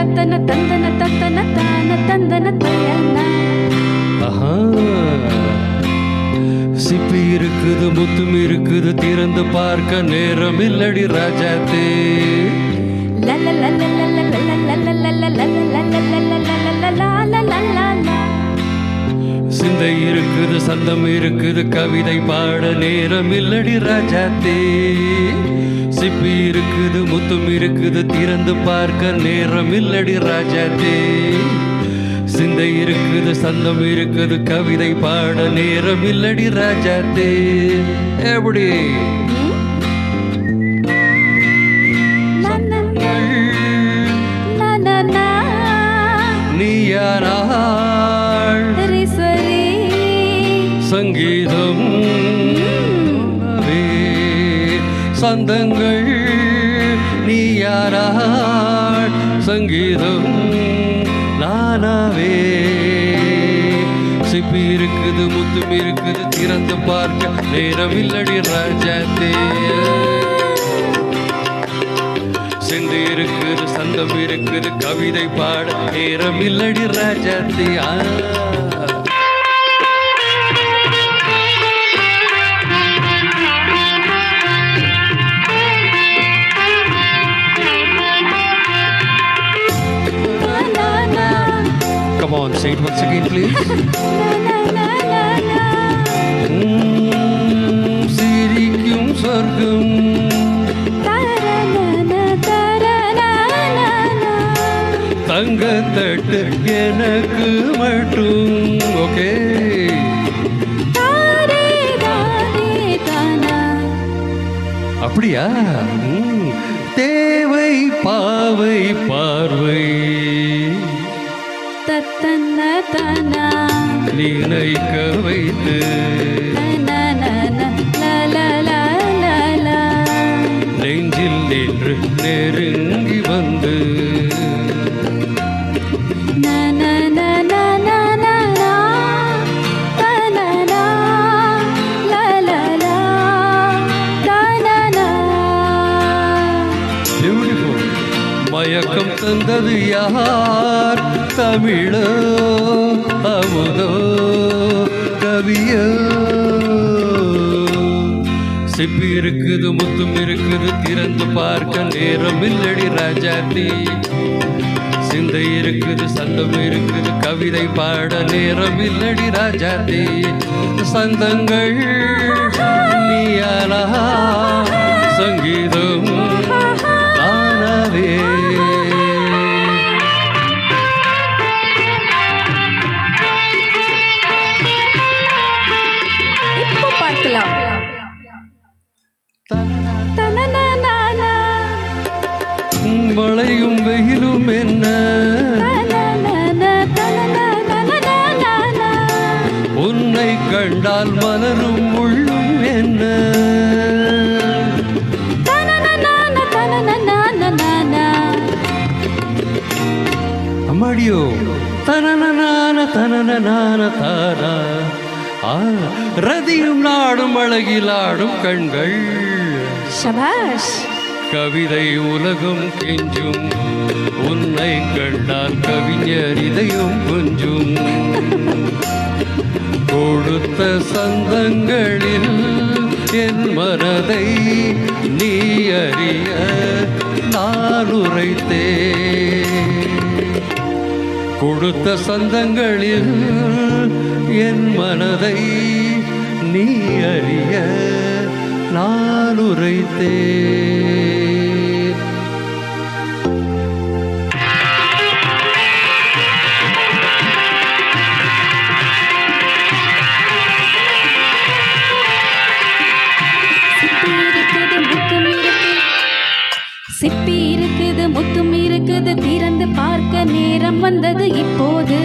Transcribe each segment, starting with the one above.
தத்தன தந்தன தத்தன தான தந்தன தயனா. சிப்பி இருக்குது முத்தும் இருக்குது திறந்து பார்க்க நேரம் இல்லடி ராஜாத்தே. சிந்தை இருக்குது சந்தம் இருக்குது கவிதை பாட நேரம் இல்லடி ராஜாத்தே. சிப்பி இருக்குது முத்தும் இருக்குது திறந்து பார்க்க நேரம் இல்லடி ராஜாத்தே. சிந்தை இருக்குது சந்தம் இருக்குது கவிதை பாட நேரம் இல்லடி ராஜாத்தே. எப்படி நீயானாள் சங்கீதம் சந்தங்கள் நீயானாள் சங்கீதம் நானாவே. சிப்பி இருக்குது முத்தும் இருக்குது திறந்து பார்க்க நேரம் இல்லடி ராஜாத்தே. சென்று இருக்குது சந்தம் இருக்குது கவிதை பாட நேரம் இல்லடி ராஜாத்தே. Come on, say it once again, please. சிரிக்கும் சொர்க்கம் தங்கத்தட்டு எனக்கு மட்டும். ஓகே அப்படியா? தேவை பாவை பார்வை நினைக்க வைத்து நெஞ்சில் நின்று நெருங்கி வந்து மயக்கம் தந்தது யார்? தமிழோ அமுதோ கவியோ? சிப்பி இருக்குது முத்தும் இருக்குது திறந்து பார்க்க நேரம் இல்லடி ராஜாத்தே. சிந்தை இருக்குது சந்தம் இருக்குது கவிதை பாட நேரம் இல்லடி ராஜாத்தே. சந்தங்கள் நீயானா சங்கீதம் நானாவே. மழையும் வெயிலும் என்ன உன்னை கண்டால் மலரும் உள்ளும் என்ன? அம்மாடியோ தனன தனன தாரா. ரதியும் நாடும் அழகிலாடும் கண்கள் சபாஷ். கவிதை உலகம் கெஞ்சும் உன்னை கண்டால் கவிஞர் இதையும் கொஞ்சும். கொடுத்த சந்தங்களில் என் மனதை நீ அறிய நான் உரைத்தேன். கொடுத்த சந்தங்களில் என் மனதை நீ அறிய நான் உரைத்தேன். சிப்பி இருக்குது முத்தும் இருக்குது திறந்து பார்க்க நேரம் வந்தது இப்போது.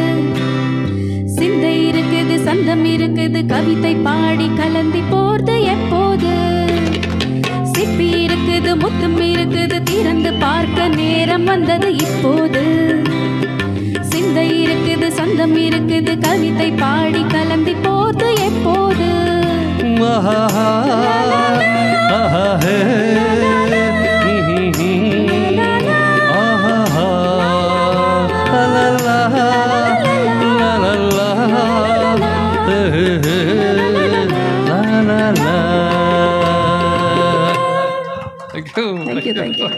சிந்தை இருக்குது சந்தம் இருக்குது கவிதை பாடி கலந்தி போர்து எப்போது. சிப்பி இருக்குது முத்தும் இருக்குது திறந்து பார்க்க நேரம் வந்தது இப்போது. சிந்தை இருக்குது சந்தம் இருக்குது கவிதை பாடி கலந்தி போர்து எப்போது. Thank you thank you thank you